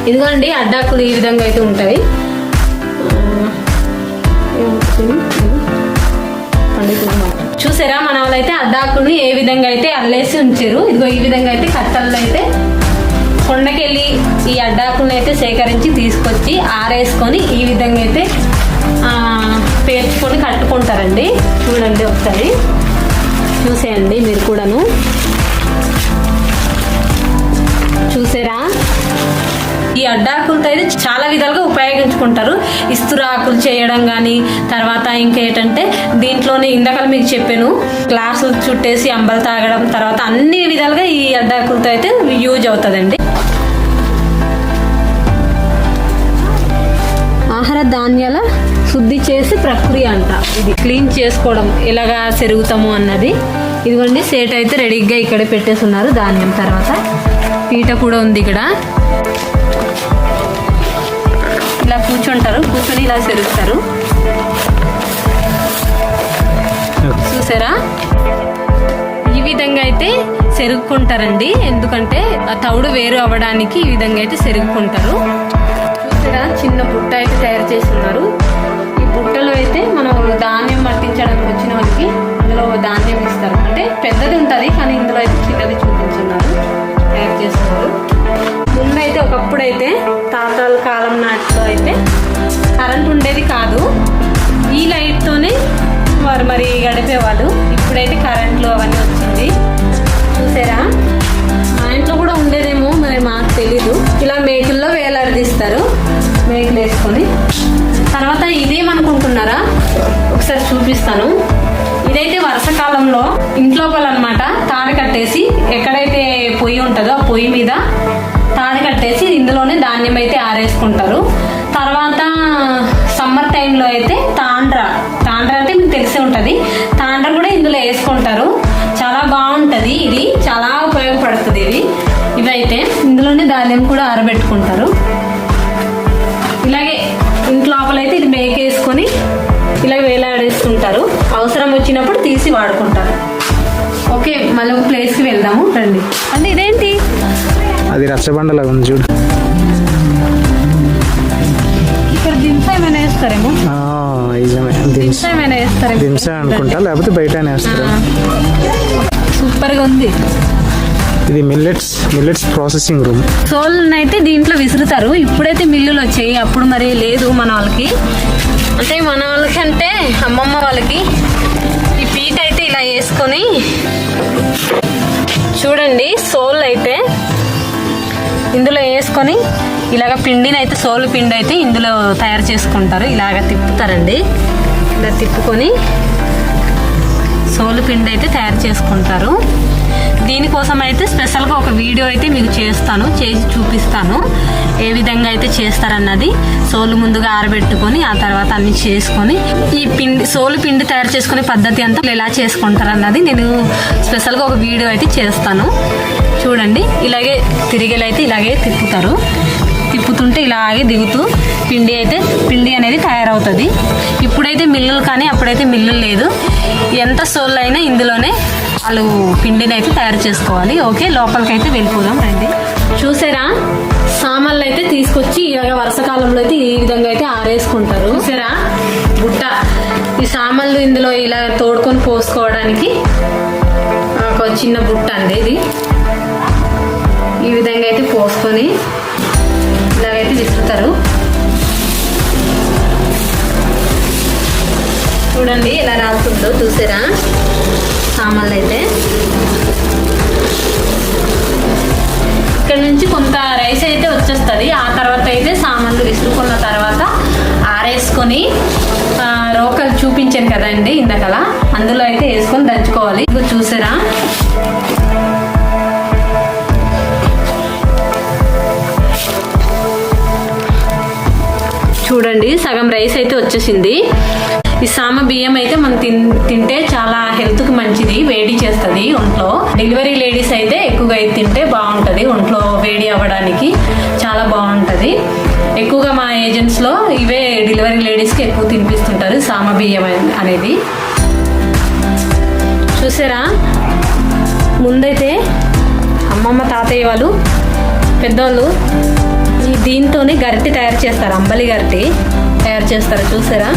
ఇదిగోండి అడ్డాకులు ఈ విధంగా అయితే ఉంటాయి. చూసారా మన వాళ్ళైతే అడ్డాకుల్ని ఏ విధంగా అయితే అల్లేసి ఉంచారు. ఇదిగో ఈ విధంగా అయితే కట్టల్లో అయితే కొండకెళ్ళి ఈ అడ్డాకుల్ని అయితే సేకరించి తీసుకొచ్చి ఆరేసుకొని ఈ విధంగా అయితే పేర్చుకొని కట్టుకుంటారండి. చూడండి ఒకసారి చూసేయండి మీరు కూడాను. చూసారా ఈ అడ్డాకులతో అయితే చాలా విధాలుగా ఉపయోగించుకుంటారు. ఇస్తురాకులు చేయడం కానీ, తర్వాత ఇంకేంటంటే దీంట్లోనే ఇందాక మీకు చెప్పాను గ్లాసులు చుట్టేసి అంబలు తాగడం, తర్వాత అన్ని విధాలుగా ఈ అడ్డాకులతో అయితే యూజ్ అవుతుందండి. ఆహార ధాన్యాల శుద్ధి చేసి ప్రక్రియ అంట ఇది. క్లీన్ చేసుకోవడం ఎలాగా సెరుగుతాము అన్నది. ఇదిగోండి సేట్ అయితే రెడీగా ఇక్కడే పెట్టేసి ఉన్నారు ధాన్యం. తర్వాత పీట కూడా ఉంది ఇక్కడ. ఇలా కూర్చుంటారు, కూర్చొని ఇలా సెరుగుతారు. చూసారా ఈ విధంగా అయితే సెరుగుకుంటారండి. ఎందుకంటే ఆ తౌడు వేరు అవ్వడానికి ఈ విధంగా అయితే సెరుగుకుంటారు. చూసారా చిన్న బుట్ట అయితే తయారు చేస్తున్నారు. ఈ బుట్టలో అయితే మనం ధాన్యం పట్టించడానికి వచ్చిన వాళ్ళకి ఇందులో ధాన్యం ఇస్తారు. అంటే పెద్దది ఉంటుంది కానీ ఇందులో అయితే చిన్నది చూపించున్నారు, తయారు చేస్తున్నారు. ముందైతే ఒకప్పుడైతే తాతల కాలం నాటిలో అయితే కరెంట్ ఉండేది కాదు. ఈ లైట్తోనే వారు మరి గడిపేవాళ్ళు. ఇప్పుడైతే కరెంట్లు అవన్నీ వచ్చింది. చూసారా మా ఇంట్లో కూడా ఉండేదేమో మరి మాకు తెలీదు. ఇలా మేకుల్లో వేలాడదీస్తారు, మేకులు వేసుకొని. తర్వాత ఇదేమనుకుంటున్నారా ఒకసారి చూపిస్తాను. ఇదైతే వర్షాకాలంలో ఇంట్లోపలన్నమాట తాడు కట్టేసి ఎక్కడైతే పొయ్యి ఉంటుందో ఆ పొయ్యి మీద తాడు కట్టేసి ఇందులోనే ధాన్యం అయితే ఆరేసుకుంటారు. తర్వాత సమ్మర్ టైంలో అయితే తాండ్ర అంటే మీకు తెలిసే ఉంటుంది. తాండ్ర కూడా ఇందులో వేసుకుంటారు. చాలా బాగుంటుంది. ఇది చాలా ఉపయోగపడుతుంది. ఇవైతే ఇందులోనే ధాన్యం కూడా ఆరబెట్టుకుంటారు. ఇలాగే ఇంట్లోపలైతే ఇది మేకేసుకొని ఇలా వేలాడేసుకుంటారు. అవసరం వచ్చినప్పుడు తీసి వాడుకుంటారు. ఓకే మళ్ళీ ఒక ప్లేస్కి వెళ్దాము రండి. అంటే ఇదేంటి అది రచ్చబండలాగా ఉంది చూడు. ఇక్కడ దింస ఏమైనా వేస్తారేమో. దింస ఏమైనా వేస్తారేమో. దింస అనుకుంటా, లేకపోతే బయట వేస్తారు. సూపర్గా ఉంది. ఇది మిల్లెట్స్ ప్రాసెసింగ్ రూమ్. సోల్ని అయితే దీంట్లో విసురుతారు. ఇప్పుడైతే మిల్లులు వచ్చాయి, అప్పుడు మరి లేదు మన వాళ్ళకి. అంటే మన వాళ్ళకి అంటే అమ్మమ్మ వాళ్ళకి ఈ పీట అయితే ఇలా వేసుకొని చూడండి సోల్ అయితే ఇందులో వేసుకొని ఇలాగ పిండిని అయితే సోలు పిండి అయితే ఇందులో తయారు చేసుకుంటారు. ఇలాగ తిప్పుతారండి. ఇలా తిప్పుకొని సోలు పిండి అయితే తయారు చేసుకుంటారు. దీనికోసం అయితే స్పెషల్గా ఒక వీడియో అయితే మీకు చేసి చూపిస్తాను ఏ విధంగా అయితే చేస్తారన్నది. సోలు ముందుగా ఆరబెట్టుకొని ఆ తర్వాత అన్ని చేసుకొని ఈ సోలు పిండి తయారు చేసుకునే పద్ధతి అంతా ఎలా చేసుకుంటారన్నది నేను స్పెషల్గా ఒక వీడియో అయితే చేస్తాను. చూడండి ఇలాగే తిరిగేలైతే ఇలాగే తిప్పుతారు. తిప్పుతుంటే ఇలాగే దిగుతూ పిండి అనేది తయారవుతుంది. ఇప్పుడైతే మిల్లులు కానీ అప్పుడైతే మిల్లులు లేదు. ఎంత సోళ్ళు అయినా ఇందులోనే వాళ్ళు పిండిని అయితే తయారు చేసుకోవాలి. ఓకే లోపలికి అయితే వెళ్ళిపోదాం రండి. చూసారా సామాన్లు అయితే తీసుకొచ్చి ఇలాగ వర్షాకాలంలో అయితే ఈ విధంగా అయితే ఆరేసుకుంటారు. చూసారా బుట్ట ఈ సామాన్లు ఇందులో ఇలా తోడుకొని పోసుకోవడానికి ఒక చిన్న బుట్ట అండి. ఇది ఈ విధంగా అయితే పోసుకొని ఇలాగైతే విసురుతారు. చూడండి ఇలా రాస్తుందో చూసారా సామాన్లు అయితే. ఇక్కడ నుంచి కొంత రైస్ అయితే వచ్చేస్తుంది. ఆ తర్వాత అయితే సామాన్లు విసురుకున్న తర్వాత ఆరేసుకొని రోకలు చూపించాను కదండి ఇందాకలా, అందులో అయితే వేసుకొని దంచుకోవాలి. ఇప్పుడు చూసారా చూడండి సగం రైస్ అయితే వచ్చేసింది. ఈ సామ బియ్యం అయితే మనం తింటే చాలా హెల్త్కి మంచిది, వేడి చేస్తుంది ఒంట్లో. డెలివరీ లేడీస్ అయితే ఎక్కువగా అయితే తింటే బాగుంటుంది, ఒంట్లో వేడి అవ్వడానికి చాలా బాగుంటుంది. ఎక్కువగా మా ఏజెంట్స్లో ఇవే డెలివరీ లేడీస్కి ఎక్కువ తినిపిస్తుంటారు సామ బియ్యం అనేది. చూసారా ముందైతే అమ్మమ్మ తాతయ్య వాళ్ళు పెద్దవాళ్ళు దీంతోనే గరిటె తయారు చేస్తారు, అంబలి గరిటె తయారు చేస్తారు. చూసారా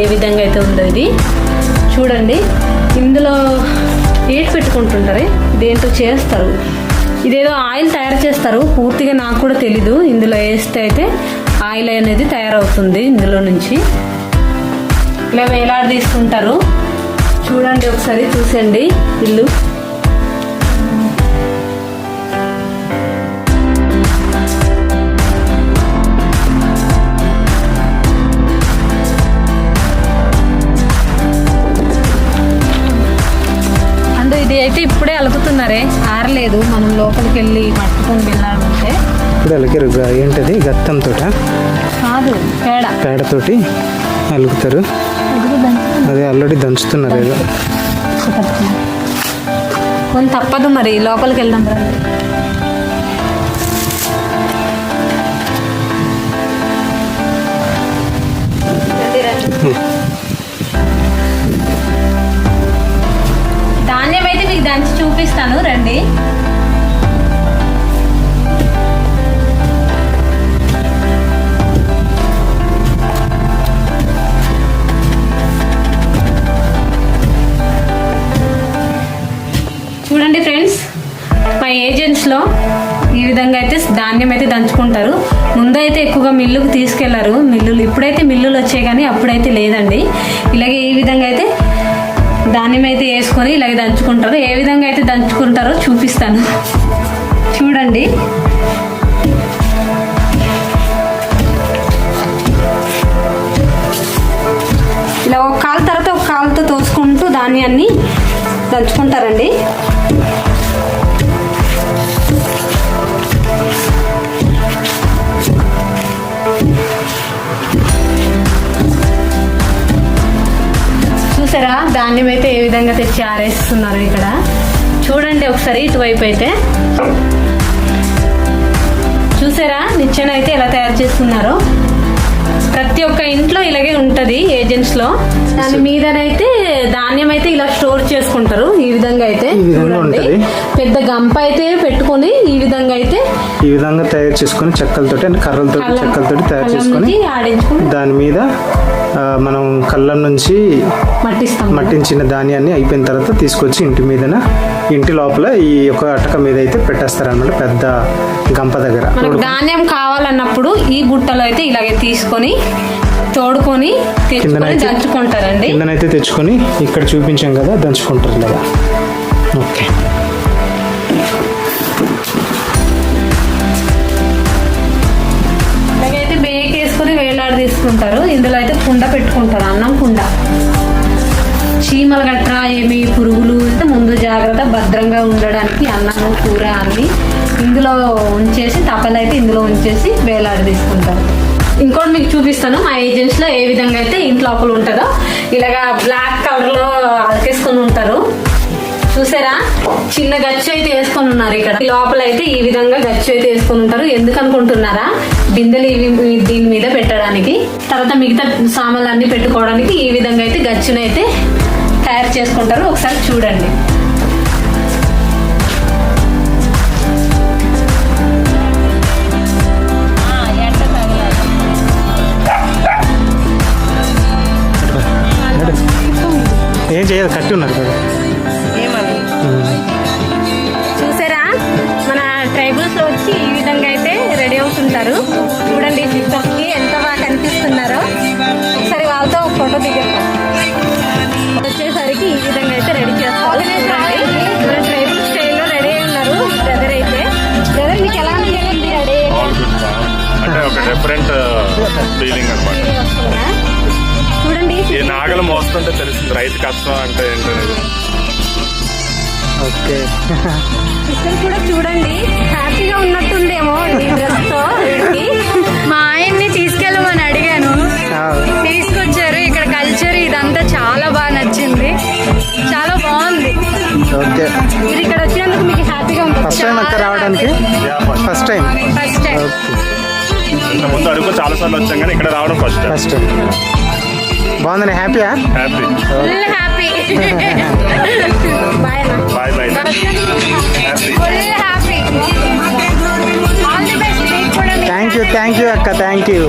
ఏ విధంగా అయితే ఉందో ఇది. చూడండి ఇందులో ఏటి పెట్టుకుంటుంటారే, దేంతో చేస్తారు. ఇదేదో ఆయిల్ తయారు చేస్తారు, పూర్తిగా నాకు కూడా తెలీదు. ఇందులో వేస్తే అయితే ఆయిల్ అనేది తయారవుతుంది ఇందులో నుంచి. ఇలా వేలాడి తీసుకుంటారు. చూడండి ఒకసారి చూసండి ఇల్లు. ఇది అయితే ఇప్పుడే అలుకుతున్నారే, ఆరలేదు. మనం లోపలికి వెళ్ళి పట్టుకొని వెళ్ళాలంటే ఇప్పుడు అలికారు. ఏంటది గత్తంతో కాదు, పేడతోటి అలుకుతారు. అదే ఆల్రెడీ దంచుతున్నారు ఏదో. కొంత తప్పదు మరి, లోపలికి వెళ్దాం రండి. ధాన్యం అయితే మీకు దంచి చూపిస్తాను రండి. చూడండి ఫ్రెండ్స్, మా ఏజెంట్స్లో ఈ విధంగా అయితే ధాన్యం అయితే దంచుకుంటారు. ముందైతే ఎక్కువగా మిల్లుకు తీసుకెళ్లారు. మిల్లులు ఇప్పుడైతే మిల్లులు వచ్చాయి కానీ అప్పుడైతే లేదండి. ఇలాగే ఈ విధంగా అయితే ధాన్యం అయితే వేసుకొని ఇలాగే దంచుకుంటారు. ఏ విధంగా అయితే దంచుకుంటారో చూపిస్తాను చూడండి. ఇలా ఒక కాలు తర్వాత ఒక కాలుతో తోసుకుంటూ ధాన్యాన్ని దంచుకుంటారండి. చూసారా ధాన్యం అయితే ఏ విధంగా తెచ్చి ఆరేస్తున్నారు ఇక్కడ. చూడండి ఒకసారి ఇటువైపు అయితే చూసారా నిచ్చెన అయితే ఎలా తయారు చేస్తున్నారో. ప్రతి ఒక్క ఇంట్లో ఇలాగే ఉంటది ఏజెంట్స్ లో. దాని మీదనైతే ధాన్యం అయితే ఇలా స్టోర్ చేసుకుంటారు. ఈ విధంగా అయితే చూడండి, పెద్ద గంప అయితే పెట్టుకొని ఈ విధంగా తయారు చేసుకొని చెక్కలతోటి అంటే చెక్కలతోటి తయారు చేసుకొని ఆడించుకొని దాని మీద మనం కళ్ళం నుంచి మట్టించిన ధాన్యాన్ని అయిపోయిన తర్వాత తీసుకొచ్చి ఇంటి లోపల ఈ యొక్క అటక మీద అయితే పెట్టేస్తారన్నమాట, పెద్ద గంప దగ్గర. ధాన్యం కావాలన్నప్పుడు ఈ గుట్టలో అయితే ఇలాగే తీసుకొని తోడుకొని దంచుకుంటారండి. కిందనైతే తెచ్చుకొని ఇక్కడ చూపించాం కదా దంచుకుంటారు కదా. ఓకే, ఇలాగైతే బేక్ వేసుకొని వేలాడి తీసుకుంటారు. ఇందులో అయితే కుండ పెట్టుకుంటారు, అన్నం కుండ. చీమలు గట్రా ఏమి పురుగులు అయితే ముందు జాగ్రత్త భద్రంగా ఉండడానికి అన్నము కూర అన్ని ఇందులో ఉంచేసి తపలు అయితే ఇందులో ఉంచేసి వేలాడి తీసుకుంటారు. ఇంకోటి మీకు చూపిస్తాను మా ఏజెంట్స్ లో ఏ విధంగా అయితే ఇంట్లో లోపల ఉంటుందో. ఇలాగా బ్లాక్ కలర్ లో అలకేసుకొని ఉంటారు. చూసారా చిన్న గచ్చు అయితే వేసుకొని ఉన్నారు ఇక్కడ. లోపల అయితే ఈ విధంగా గచ్చు అయితే వేసుకొని ఉంటారు. ఎందుకు అనుకుంటున్నారా? బిందెలు ఇవి దీని మీద పెట్టడానికి, తర్వాత మిగతా సామాన్లు అన్ని పెట్టుకోవడానికి ఈ విధంగా అయితే గచ్చునైతే తయారు చేసుకుంటారు. ఒకసారి చూడండి. ఏం చేయాలి, కట్టి ఉన్నారు కదా. చూసారా మన ట్రైబల్స్ లో వచ్చి ఈ విధంగా అయితే రెడీ అవుతుంటారు. చూడండి సిస్టర్స్ కి ఎంత బాగా కనిపిస్తున్నారో. ఒకసారి వాళ్ళతో ఒక ఫోటో దిగేస్తాం. వచ్చేసరికి ఈ విధంగా అయితే రెడీ చేస్తారు. చూడండి మన ట్రైబల్ స్టైల్లో రెడీ అయి ఉన్నారు. బ్రదర్ అయితే బ్రదర్ మీకు ఎలా అనిపించింది రెడీ అంటే ఒక డిఫరెంట్ ఫీలింగ్ అన్నమాట. చూడండి ఈ నాగలు మోస్తుంటే తెలుస్తుంది రైతు కష్టం అంటే ఏంటనేది. ఓకే, సిస్టర్ కూడా చూడండి హ్యాపీగా ఉన్నట్టుందేమో ఈ డ్రెస్ తో. మా ఆయన్ని తీసుకెళ్ళమని అడిగాను, తీసుకొచ్చారు. ఇక్కడ కల్చర్ ఇదంతా చాలా బాగా నచ్చింది, చాలా బాగుంది. ఓకే. మీరు ఇక్కడ వచ్చినందుకు మీకు హ్యాపీగా ఉంటుంది. ఫస్ట్ టైం అక్కడ రావడానికి? First time. ఇంత ముందు అడుగు చాలా సార్లు వచ్చాం కానీ ఇక్కడ రావడం ఫస్ట్ టైం. బాగుందని హ్యాపీయా? Happy, full happy. Bye bye, happy, full happy. All the best. Thank you అక్క, థ్యాంక్ యూ.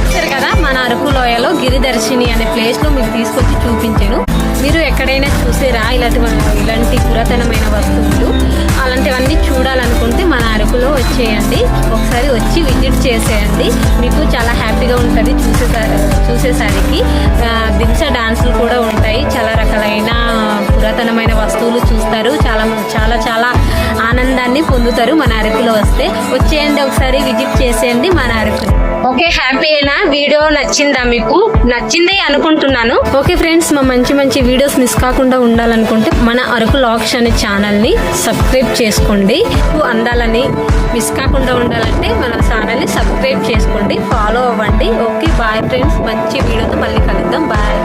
చూశారు కదా మన అరకు లోయలో గిరిదర్శిని అనే ప్లేస్లో మీకు తీసుకొచ్చి చూపించాను. మీరు ఎక్కడైనా చూసారా ఇలాంటి పురాతనమైన వస్తువులు? అలాంటివన్నీ చూడాలనుకుంటే మన అరకులో వచ్చేయండి, ఒకసారి వచ్చి విజిట్ చేసేయండి. మీకు చాలా హ్యాపీగా ఉంటుంది చూసేసరికి. దింసా డాన్సులు కూడా ఉంటాయి, చాలా రకాలైన పురాతనమైన వస్తువులు చూస్తారు. చాలా చాలా చాలా ఆనందాన్ని పొందుతారు మన అరకులో వస్తే. వచ్చేయండి, ఒకసారి విజిట్ చేసేయండి మన అరకు. ఓకే, హ్యాపీ అయినా? వీడియో నచ్చిందా మీకు? నచ్చిందే అనుకుంటున్నాను. ఓకే ఫ్రెండ్స్, మా మంచి మంచి వీడియోస్ మిస్ కాకుండా ఉండాలనుకుంటే మన అరకు లాగ్స్ అనే ఛానల్ని సబ్స్క్రైబ్ చేసుకోండి. అందాలని మిస్ కాకుండా ఉండాలంటే మన ఛానల్ని సబ్స్క్రైబ్ చేసుకోండి, ఫాలో అవ్వండి. ఓకే బాయ్ ఫ్రెండ్స్, మంచి వీడియోతో మళ్ళీ కలుద్దాం. బాయ్.